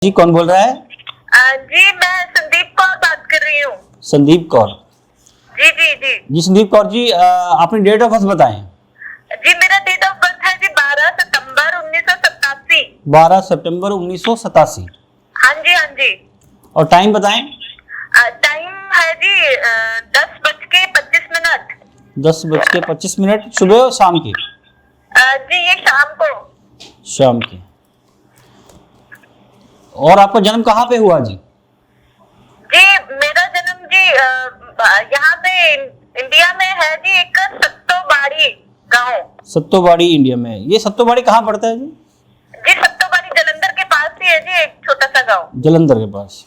जी कौन बोल रहा है? जी मैं संदीप कौर बात कर रही हूँ। संदीप कौर। जी जी जी जी संदीप कौर जी, अपनी डेट ऑफ बर्थ बताएं। जी मेरा डेट ऑफ बर्थ है जी 12 सितंबर 1987। 12 सितंबर 1987। हाँ जी हाँ जी। और टाइम बताएं। टाइम है जी 10:25 10:25 सुबह और शाम की? जी ये शाम को। शाम की। और आपका जन्म कहाँ पे हुआ जी? जी मेरा जन्म जी यहाँ पे इंडिया में है जी, एक सत्तोबाड़ी गांव। सत्तोबाड़ी इंडिया में? ये सत्तोबाड़ी कहाँ पड़ता है जी? जी सत्तोबाड़ी जलंधर के पास ही है जी, एक छोटा सा गांव। जलंधर के पास।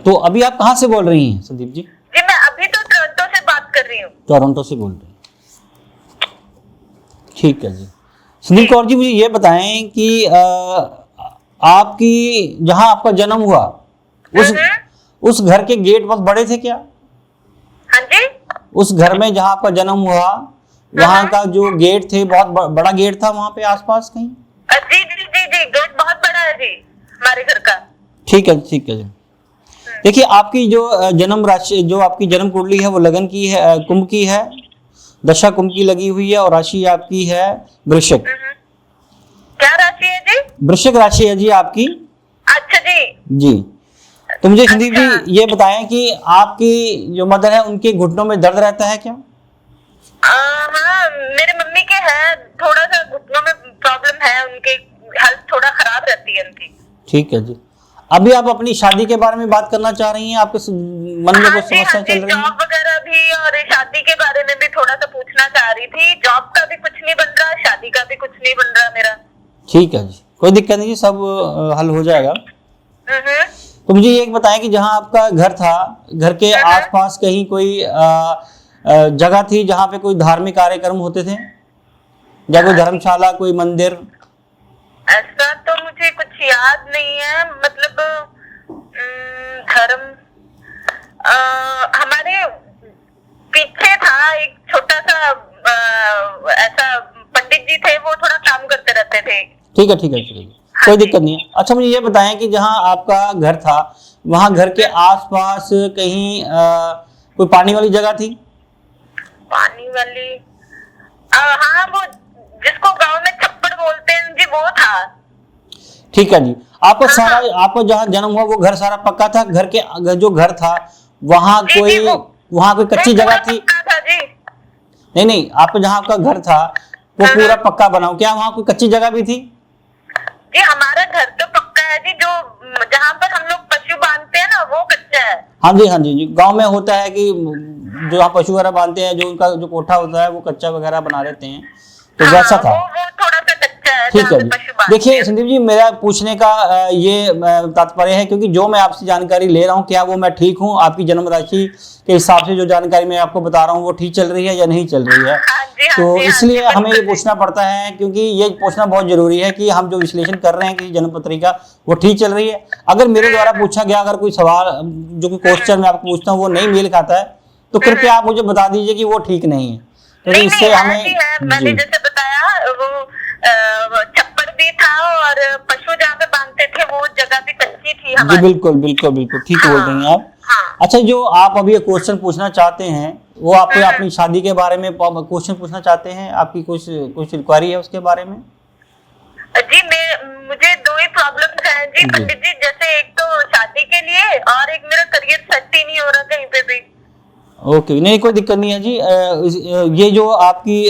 तो अभी आप कहाँ से बोल रही हैं संदीप जी? जी मैं अभी तो टोरंटो से बात कर रही हूँ। टोरंटो से बोल रहे हैं, ठीक है जी। संदीप कौर जी मुझे ये बताएं कि आपकी जहां आपका जन्म हुआ उस घर के गेट बहुत बड़े थे क्या? हाँ जी। उस घर में जहां आपका जन्म हुआ वहां का जो गेट थे बहुत बड़ा गेट था वहां पे आसपास कहीं? जी जी जी जी गेट बहुत बड़ा है जी हमारे घर का। ठीक है ठीक है जी। देखिए आपकी जो जन्म राशि, जो आपकी जन्म कुंडली है वो लगन की है, कुंभ की है, दशा कुंभ की लगी हुई है और राशि आपकी है वृश्चिक। क्या राशि है जी? वृश्चिक राशि है जी आपकी। अच्छा जी। जी तो मुझे संदीप अच्छा। जी ये बताएं कि आपकी जो मदर है उनके घुटनों में दर्द रहता है क्या? हाँ मेरे मम्मी के है, थोड़ा सा घुटनों में प्रॉब्लम है, उनके हेल्थ थोड़ा खराब रहती है उनकी। ठीक है जी। अभी आप अपनी शादी के बारे में बात करना चाह रही हैं? आपके मन में कुछ समस्या चल रही है? जॉब वगैरह भी और शादी के बारे में भी थोड़ा सा पूछना चाह रही थी। जॉब का भी कुछ नहीं बन रहा, शादी का भी कुछ नहीं बन रहा मेरा। ठीक है जी, कोई दिक्कत नहीं जी, सब हल हो जाएगा। तो मुझे ये बताएं कि जहां आपका घर था, घर के आसपास कहीं कोई जगह थी जहां पे कोई धार्मिक कार्यक्रम होते थे, या कोई धर्मशाला, कोई मंदिर? ऐसा तो मुझे कुछ याद नहीं है, मतलब धर्म हमारे पीछे था एक छोटा सा ऐसा पंडित जी थे, वो थोड़ा काम करते रहते थे। ठीक है ठीक है ठीक है, कोई दिक्कत नहीं है। अच्छा मुझे ये बताएं कि जहां आपका घर था वहां घर के आसपास कहीं कोई पानी वाली जगह थी? पानी वाली हाँ, वो जिसको गांव में छप्पड़ बोलते हैं जी, वो था। ठीक है जी। आपका सारा, आपका जहाँ जन्म हुआ वो घर सारा पक्का था? घर के जो घर था वहाँ कोई कच्ची जगह थी? था जी। नहीं नहीं, आपका जहाँ आपका घर था वो पूरा पक्का बना हो क्या? वहाँ कोई कच्ची जगह भी थी? जी हमारा घर तो पक्का है जी, जो जहाँ पर हम लोग पशु बांधते हैं ना वो कच्चा है। हाँ जी हाँ जी। गांव में होता है कि जो यहाँ पशु वगैरह बांधते हैं, जो उनका जो कोठा होता है वो कच्चा वगैरह बना लेते हैं, तो वैसा था। वो थोड़ा सा कच्चा है। ठीक है जी। देखिए संदीप जी, मेरा पूछने का ये तात्पर्य है क्योंकि जो मैं आपसे जानकारी ले रहा हूँ क्या वो मैं ठीक हूँ? आपकी जन्म राशि के हिसाब से जो जानकारी मैं आपको बता रहा हूँ वो ठीक चल रही है या नहीं चल रही है? तो इसलिए हमें ये पूछना पड़ता है, क्योंकि ये पूछना बहुत जरूरी है कि हम जो विश्लेषण कर रहे हैं कि जन्म पत्रिका वो ठीक चल रही है। अगर मेरे द्वारा पूछा गया अगर कोई सवाल, जो कि क्वेश्चन मैं आपको पूछता हूँ वो नहीं मेल खाता है, तो कृपया आप मुझे बता दीजिए कि वो ठीक नहीं है, क्योंकि इससे हमें मैंने जैसे बताया वो छप्पड़ भी था और पशु जहाँ पे बांधते थे वो जगह भी कच्ची थी हमारी। जी बिल्कुल बिल्कुल बिल्कुल ठीक बोल रही हैं आप। अच्छा, जो आप अभी क्वेश्चन पूछना चाहते हैं वो आप अपनी शादी के बारे में क्वेश्चन पूछना चाहते हैं? आपकी कुछ इंक्वायरी है उसके बारे में? जी मुझे दो ही प्रॉब्लम्स हैं जी पंडित जी, जैसे एक तो शादी के लिए और एक मेरा करियर सेट ही नहीं हो रहा कहीं पे भी। ओके, नहीं कोई दिक्कत नहीं है जी। ये जो आपकी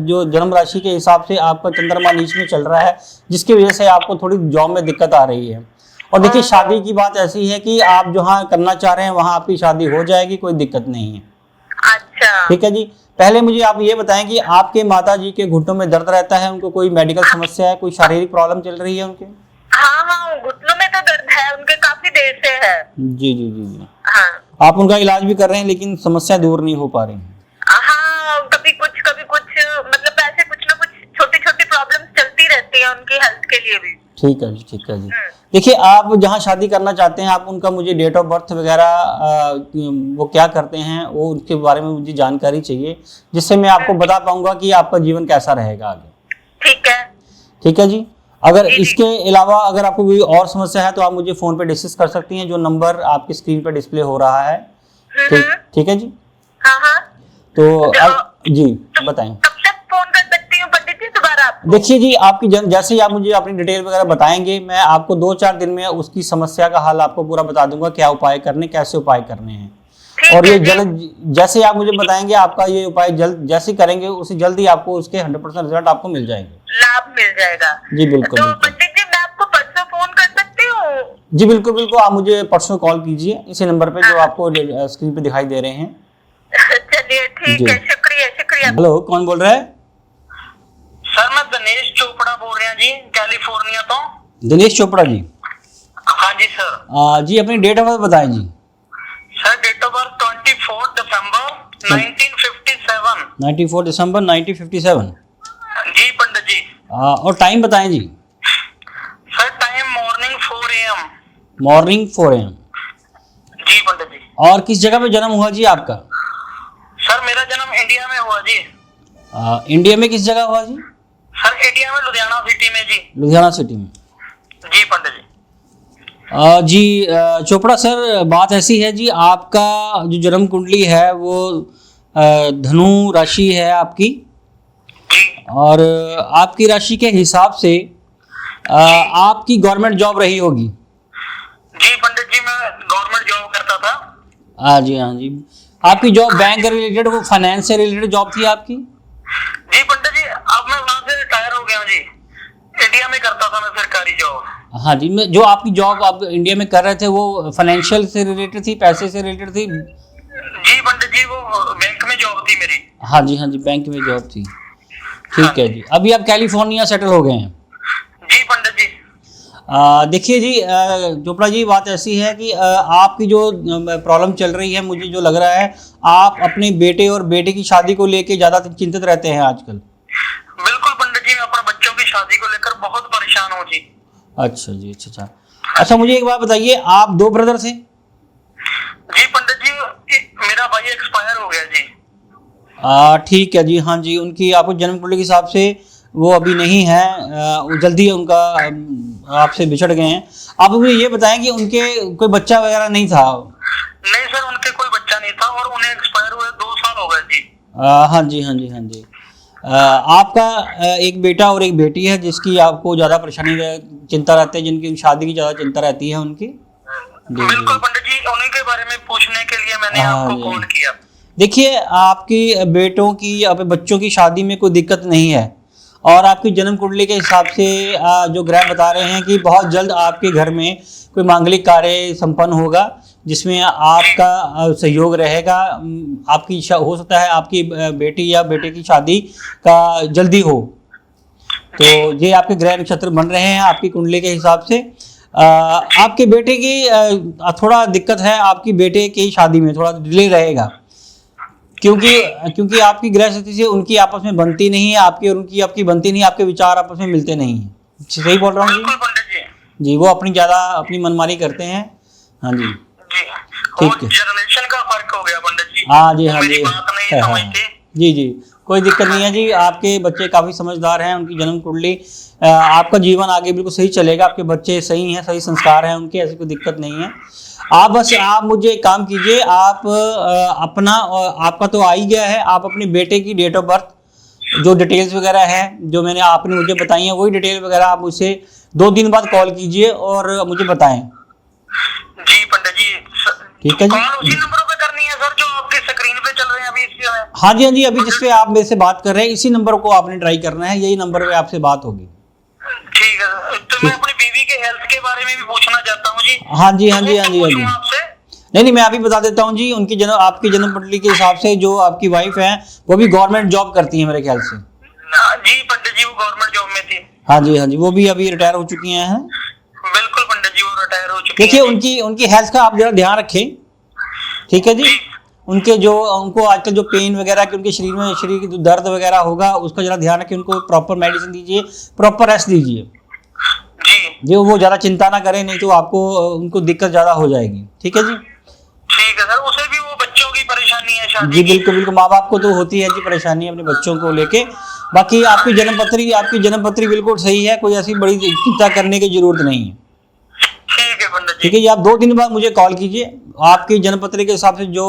जो जन्म राशि के हिसाब से आपका चंद्रमा नीच में चल रहा है, जिसकी वजह से आपको थोड़ी जॉब में दिक्कत आ रही है। और देखिए शादी की बात ऐसी है कि आप जहाँ करना चाह रहे हैं वहाँ आपकी शादी हो जाएगी, कोई दिक्कत नहीं है। अच्छा ठीक है जी। पहले मुझे आप ये बताएं कि आपके माता जी के घुटनों में दर्द रहता है, उनको कोई मेडिकल समस्या है, कोई शारीरिक प्रॉब्लम चल रही है उनके? हाँ घुटनों में तो दर्द है उनके, काफी देर से है। जी जी जी जी। हाँ आप उनका इलाज भी कर रहे हैं लेकिन समस्या दूर नहीं हो पा रही है? हाँ कभी कुछ मतलब ऐसे कुछ ना कुछ छोटी छोटी प्रॉब्लम्स चलती रहती है उनकी हेल्थ के लिए भी। ठीक है जी ठीक है जी। देखिए आप जहाँ शादी करना चाहते हैं आप उनका मुझे डेट ऑफ बर्थ वगैरह वो क्या करते हैं वो उनके बारे में मुझे जानकारी चाहिए, जिससे मैं आपको बता पाऊंगा कि आपका जीवन कैसा रहेगा आगे। ठीक है। ठीक है जी। अगर इसके अलावा अगर आपको कोई और समस्या है तो आप मुझे फोन पे डिस्कस कर सकती हैं, जो नंबर आपकी स्क्रीन पर डिस्प्ले हो रहा है। ठीक है जी। हाँ हाँ। तो जी बताएं। कब तक फोन कर सकती हूँ पंडित जी दोबारा आपको? देखिए जी, आपकी जैसे ही आप मुझे अपनी डिटेल वगैरह बताएंगे, मैं आपको 2-4 दिन में उसकी समस्या का हल आपको पूरा बता दूंगा, क्या उपाय करने, कैसे उपाय करने हैं। और ये जल्द जैसे आप मुझे बताएंगे, आपका ये उपाय जल्द जैसे करेंगे उसी जल्दी आपको उसके 100% रिजल्ट आपको मिल जाएंगे, लाभ मिल जाएगा। जी बिल्कुल। तो पंडित जी मैं आपको परसों फोन कर सकती हूँ? जी बिल्कुल बिल्कुल, आप मुझे परसों कॉल कीजिए इसी नंबर पे जो आपको स्क्रीन पे दिखाई दे रहे हैं। चलिए ठीक है, शुक्रिया शुक्रिया। हेलो, कौन बोल रहा है? सर मैं दिनेश चोपड़ा बोल रहा जी, कैलिफोर्निया तो। दिनेश चोपड़ा जी? हाँ जी सर। जी अपनी डेट ऑफ बर्थ बताएं जी। सर डेट ऑफ बर्थ 24 दिसंबर 1957। 94 दिसंबर 1957। जी पंडित जी। और टाइम बताएं जी। Sir time morning 4 AM। Morning 4 AM। जी पंडित जी। और किस जगह पे जन्म हुआ जी आपका? सर मेरा जन्म इंडिया में हुआ जी। इंडिया में किस जगह हुआ जी? सर इंडिया में लुधियाना सिटी में जी। लुधियाना सिटी में। जी पंडित जी। जी चोपड़ा सर, बात ऐसी है जी, आपका जो जन्म कुंडली है वो धनु राशि है आपकी, जी। और आपकी राशि के हिसाब से आपकी गवर्नमेंट जॉब रही होगी। जी पंडित जी, मैं गवर्नमेंट जॉब करता था। हाँ जी हाँ जी। आपकी जॉब बैंक रिलेटेड, वो फाइनेंस से रिलेटेड जॉब थी आपकी? जी पंडित जी, अब मैं वहां से रिटायर हो गया हूँ जी। इंडिया में करता था मैं सरकारी जॉब। हाँ जी, मैं जो आपकी जॉब आप इंडिया में कर रहे थे वो फाइनेंशियल से रिलेटेड थी, पैसे से रिलेटेड थी? जी पंडित जी, वो बैंक में जॉब थी मेरी। हाँ जी हाँ जी, बैंक में जॉब थी। ठीक है जी। अभी आप कैलिफोर्निया सेटल हो गए हैं? जी पंडित जी। देखिए जी चोपड़ा जी, बात ऐसी है कि आपकी जो प्रॉब्लम चल रही है, मुझे जो लग रहा है आप अपने बेटे और बेटे की शादी को लेके ज़्यादा चिंतित रहते हैं आजकल। बिल्कुल पंडित जी, मैं अपने बच्चों की शादी को लेकर बहुत परेशान हूँ जी। अच्छा जी, अच्छा मुझे एक बात बताइए, आप 2 ब्रदर थे? जी पंडित जी, मेरा भाई एक्सपायर हो गया जी। ठीक है जी, हाँ जी, उनकी आपको जन्म कुंडली के हिसाब से वो अभी नहीं है, वो जल्दी उनका आपसे बिछड़ गए हैं। आप मुझे ये बताएं कि उनके कोई बच्चा वगैरह नहीं था? नहीं सर, उनके कोई बच्चा नहीं था और उन्हें एक्सपायर हुए 2 साल हो गए जी। हाँ जी हाँ जी हाँ जी। आपका एक बेटा और एक बेटी है जिसकी आपको ज़्यादा परेशानी चिंता रहती है, जिनकी शादी की ज़्यादा चिंता रहती है उनकी? बिल्कुल पंडित जी, उन्हीं के बारे में पूछने के लिए मैंने आपको फोन किया। देखिए, आपकी बेटों की, अपने बच्चों की शादी में कोई दिक्कत नहीं है, और आपकी जन्म कुंडली के हिसाब से जो ग्रह बता रहे हैं कि बहुत जल्द आपके घर में कोई मांगलिक कार्य संपन्न होगा, जिसमें आपका सहयोग रहेगा। आपकी हो सकता है आपकी बेटी या बेटे की शादी का जल्दी हो। तो ये आपके ग्रह नक्षत्र बन रहे हैं आपकी कुंडली के हिसाब से। आपके बेटे की थोड़ा दिक्कत है, आपकी बेटे की शादी में थोड़ा डिले रहेगा, क्योंकि आपकी ग्रह स्थिति से उनकी आपस में बनती नहीं है, आपकी और उनकी आपकी बनती नहीं, आपके विचार आपस में मिलते नहीं है। सही बोल रहा हूँ जी? जी, वो अपनी मनमानी करते हैं। हाँ जी, ठीक है। जनरेशन का फर्क हो गया पंडित जी। हाँ जी हाँ मेरी जी, बात नहीं समझते। जी जी, कोई दिक्कत नहीं है जी, आपके बच्चे काफ़ी समझदार हैं, उनकी जन्म कुंडली, आपका जीवन आगे बिल्कुल सही चलेगा, आपके बच्चे सही हैं, सही संस्कार हैं उनके, ऐसी कोई दिक्कत नहीं है। आप मुझे एक काम कीजिए, आप आपका तो आ ही गया है, आप अपने बेटे की डेट ऑफ बर्थ, जो डिटेल्स वगैरह है जो आपने मुझे बताई है, वही डिटेल वगैरह आप मुझसे 2 दिन बाद कॉल कीजिए और मुझे बताएं। जी पंडित जी। ठीक है जी। कॉल उसी नंबर पे करनी है सर जो आपकी स्क्रीन पे चल रहे हैं अभी इस समय? हाँ जी, अभी जिस पे आप मेरे से बात कर रहे हैं इसी नंबर को आपने ट्राई करना है, यही नंबर पे आपसे बात होगी। ठीक है, तो मैं अपनी बीवी के हेल्थ के बारे में भी पूछना चाहता हूँ जी। हाँ जी हाँ जी हाँ जी हाँ जी। आपसे नहीं, मैं अभी बता देता हूँ जी, आपकी जन्म कुंडली के हिसाब से जो आपकी वाइफ है वो भी गवर्नमेंट जॉब करती है मेरे ख्याल से। जी पंडित जी, वो गवर्नमेंट जॉब में थी। हाँ जी, वो भी अभी रिटायर हो चुकी हैं। बिल्कुल पंडित जी, वो रिटायर हो चुकी हैं। देखिए, उनकी हेल्थ का आप जरा ध्यान रखें, ठीक है जी। उनको आजकल जो पेन वगैरह कि उनके शरीर की जो दर्द वगैरह होगा उसका जरा ध्यान रखें, उनको प्रॉपर मेडिसिन दीजिए, प्रॉपर रेस्ट दीजिए जी, वो ज़्यादा चिंता ना करें, नहीं तो उनको दिक्कत ज़्यादा हो जाएगी। ठीक है जी। ठीक है सर, उसे भी वो बच्चों की परेशानी है शादी जी बिल्कुल, माँ बाप को तो होती है जी परेशानी अपने बच्चों को लेके, बाकी आपकी जन्म पत्री बिल्कुल सही है, कोई ऐसी बड़ी चिंता करने की जरूरत नहीं है। ठीक है पंडित ठीक जी। है जी, आप 2 दिन बाद मुझे कॉल कीजिए, आपकी जन्म पत्री के हिसाब से जो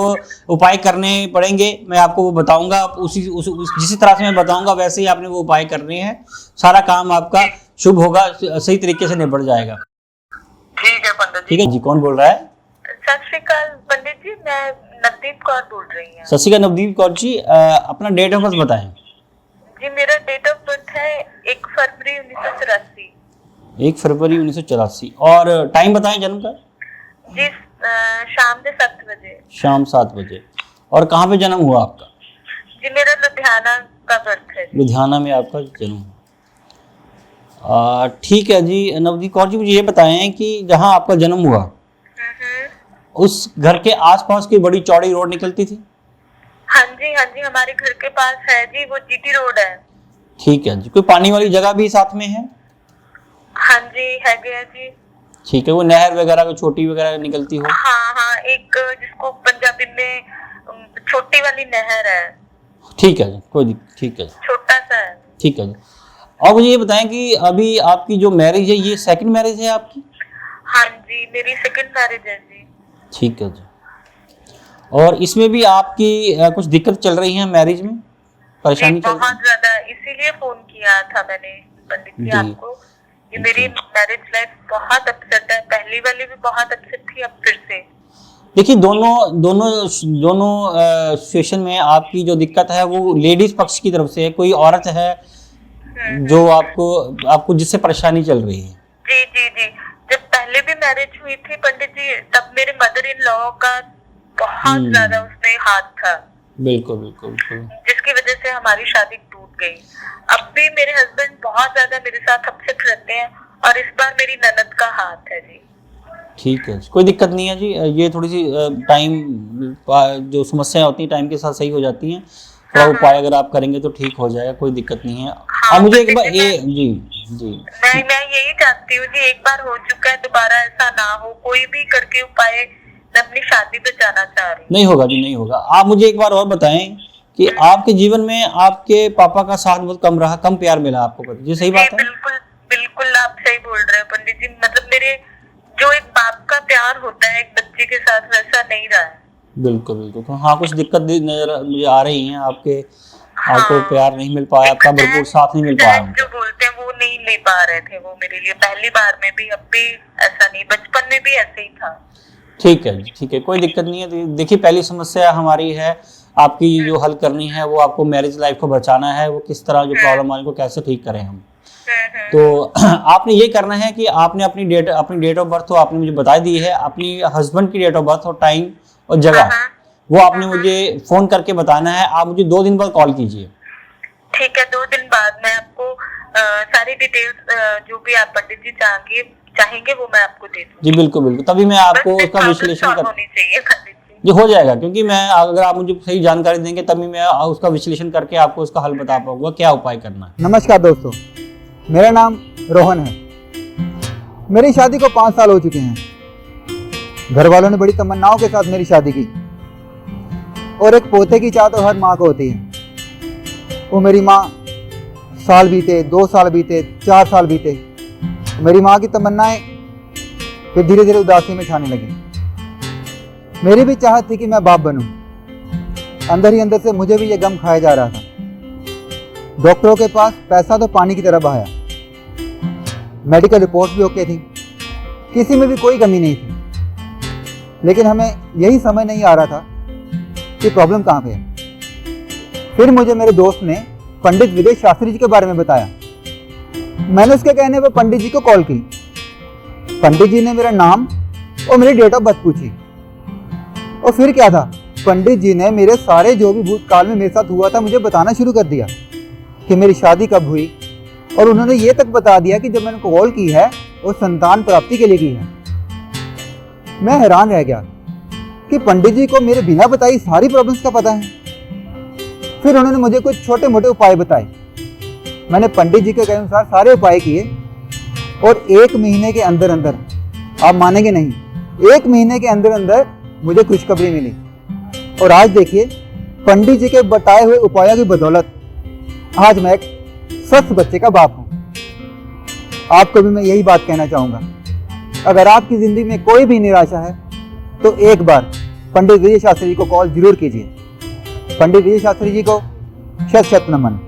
उपाय करने पड़ेंगे मैं आपको वो बताऊंगा। जिस तरह से मैं बताऊंगा वैसे ही आपने वो उपाय करने हैं, सारा काम आपका शुभ होगा, सही तरीके से निपट जाएगा। ठीक है पंडित जी। ठीक है जी, कौन बोल रहा है? सत श्री अकाल पंडित जी, मैं नवदीप कौर बोल रही हूँ। सत श्री अकाल नवदीप कौर जी, अपना डेट ऑफ बर्थ बताएं। जी मेरा डेट ऑफ बर्थ है 1 फरवरी 1984। 1 फरवरी 1984। और टाइम बताएं जन्म का। जी शाम के 7 बजे। शाम 7 बजे। और कहाँ पे जन्म हुआ आपका? जी मेरा लुधियाना का बर्थ है। लुधियाना में आपका जन्म हुआ। ठीक है जी नवदीप कौर जी, मुझे ये बताएं कि जहाँ आपका जन्म हुआ उस घर के आसपास की बड़ी चौड़ी रोड निकलती थी? हाँ जी हमारे घर के पास है जी, वो जीटी रोड है। ठीक है जी, कोई पानी वाली जगह भी साथ में है? हाँ जी है गया जी। ठीक है, वो नहर वगैरह को छोटी वगैरह निकलती हो? हाँ एक जिसको पंजाबी में छोटी वाली नहर है। ठीक है जी, कोई ठीक है जी, छोटा सा है। ठीक है जी। और मुझे ये बताएं कि अभी आपकी जो मैरिज है ये सेकंड मैरिज है आपकी? हाँ जी मेरी सेकंड मैरिज है जी। ठीक है जी। और इसमें भी आपकी कुछ दिक्कत चल रही है मैरिज में, परेशानी चल रही बहुत ज्यादा, इसीलिए फोन किया था मैंने पंडित जी जी। आपको। ये मेरी मैरिज लाइफ बहुत अपसेट है, पहली वाली भी बहुत अपसेट थी, अब फिर से। देखिए दोनों सिचुएशन में आपकी जो दिक्कत है वो लेडीज पक्ष की तरफ से है, कोई औरत है जो आपको जिससे परेशानी चल रही है। जी जब पहले भी मैरिज हुई थी पंडित जी, तब मेरे मदर इन लॉ का बहुत ज्यादा उसमें हाथ था। बिल्कुल जिसकी वजह से हमारी शादी टूट गई। अब भी मेरे हस्बैंड बहुत ज्यादा मेरे साथ अपसेट रहते हैं, और इस बार मेरी ननद का हाथ है जी। ठीक है, कोई दिक्कत नहीं है जी, ये थोड़ी सी टाइम जो समस्याएं होती हैं टाइम के साथ सही हो जाती हैं। थोड़ा उपाय अगर आप करेंगे तो ठीक हो जाएगा, कोई दिक्कत नहीं है। हाँ, मुझे एक बार ये जी मैं यही चाहती हूँ जी, एक बार हो चुका है, दोबारा ऐसा ना हो। कोई भी करके उपाय मैं अपनी शादी बचाना चाह रही हूँ। नहीं होगा जी, नहीं होगा। आप मुझे एक बार और बताएं कि आपके जीवन में आपके पापा का साथ बहुत कम रहा, कम प्यार मिला आपको, जी सही बात है? बिल्कुल आप सही बोल रहे हो पंडित जी। मतलब मेरे जो एक बाप का प्यार होता है एक बच्चे के साथ, वैसा नहीं रहा है। बिल्कुल तो हाँ, कुछ दिक्कत नजर मुझे आ रही है आपको प्यार नहीं मिल पाया, आपका भरपूर साथ नहीं मिल पाया। जो बोलते हैं वो नहीं ले पा रहे थे वो मेरे लिए, पहली बार में भी, अब भी ऐसा नहीं, बचपन में भी ऐसे ही था। ठीक है जी, ठीक है, कोई दिक्कत नहीं है। देखिए पहली समस्या हमारी है आपकी जो हल करनी है वो आपको मैरिज लाइफ को बचाना है, वो किस तरह जो प्रॉब्लम आई को कैसे ठीक करें हम। तो आपने ये करना है कि आपने अपनी डेट ऑफ बर्थ तो आपने मुझे बता दी है, अपनी हस्बैंड की डेट ऑफ बर्थ और टाइम और जगह वो आपने मुझे फोन करके बताना है। आप मुझे 2 दिन बाद कॉल कीजिए। ठीक है, 2 दिन बाद मैं आपको सारी डिटेल्स जो भी आप पंडित जी चाहेंगे वो मैं आपको दे दूंगी। जी बिल्कुल, तभी मैं आपको उसका विश्लेषण होनी चाहिए पंडित जी। जी हो जाएगा, क्योंकि मैं अगर आप मुझे सही जानकारी देंगे तभी मैं उसका विश्लेषण करके आपको उसका हल बता पाऊंगा, क्या उपाय करना है। नमस्कार दोस्तों, मेरा नाम रोहन है। मेरी शादी को 5 साल हो चुके हैं। घर वालों ने बड़ी तमन्नाओं के साथ मेरी शादी की, और एक पोते की चाह तो हर माँ को होती है। वो मेरी माँ, साल बीते, 2 साल बीते, 4 साल बीते, मेरी माँ की तमन्नाएं फिर धीरे धीरे उदासी में छाने लगी। मेरी भी चाहत थी कि मैं बाप बनूं। अंदर ही अंदर से मुझे भी ये गम खाया जा रहा था। डॉक्टरों के पास पैसा तो पानी की तरह बहाया, मेडिकल रिपोर्ट भी ओके थी, किसी में भी कोई कमी नहीं थी, लेकिन हमें यही समझ नहीं आ रहा था कि प्रॉब्लम कहाँ पे है। फिर मुझे मेरे दोस्त ने पंडित विदेश शास्त्री जी के बारे में बताया। मैंने उसके कहने पर पंडित जी को कॉल की। पंडित जी ने मेरा नाम और मेरी डेट ऑफ बर्थ पूछी, और फिर क्या था, पंडित जी ने मेरे सारे जो भी भूतकाल में मेरे साथ हुआ था मुझे बताना शुरू कर दिया कि मेरी शादी कब हुई, और उन्होंने ये तक बता दिया कि जब मैंने कॉल की है वो संतान प्राप्ति के लिए की है। मैं हैरान रह गया कि पंडित जी को मेरे बिना बताई सारी प्रॉब्लम्स का पता है। फिर उन्होंने मुझे कुछ छोटे मोटे उपाय बताए। मैंने पंडित जी के कहे अनुसार सारे उपाय किए, और 1 महीने के अंदर अंदर, आप मानेंगे नहीं, 1 महीने के अंदर अंदर मुझे खुशखबरी मिली। और आज देखिए, पंडित जी के बताए हुए उपायों की बदौलत आज मैं एक स्वस्थ बच्चे का बाप हूं। आपको भी मैं यही बात कहना चाहूंगा, अगर आपकी जिंदगी में कोई भी निराशा है तो एक बार पंडित विजय शास्त्री जी को कॉल जरूर कीजिए। पंडित विजय शास्त्री जी को शत शत नमन।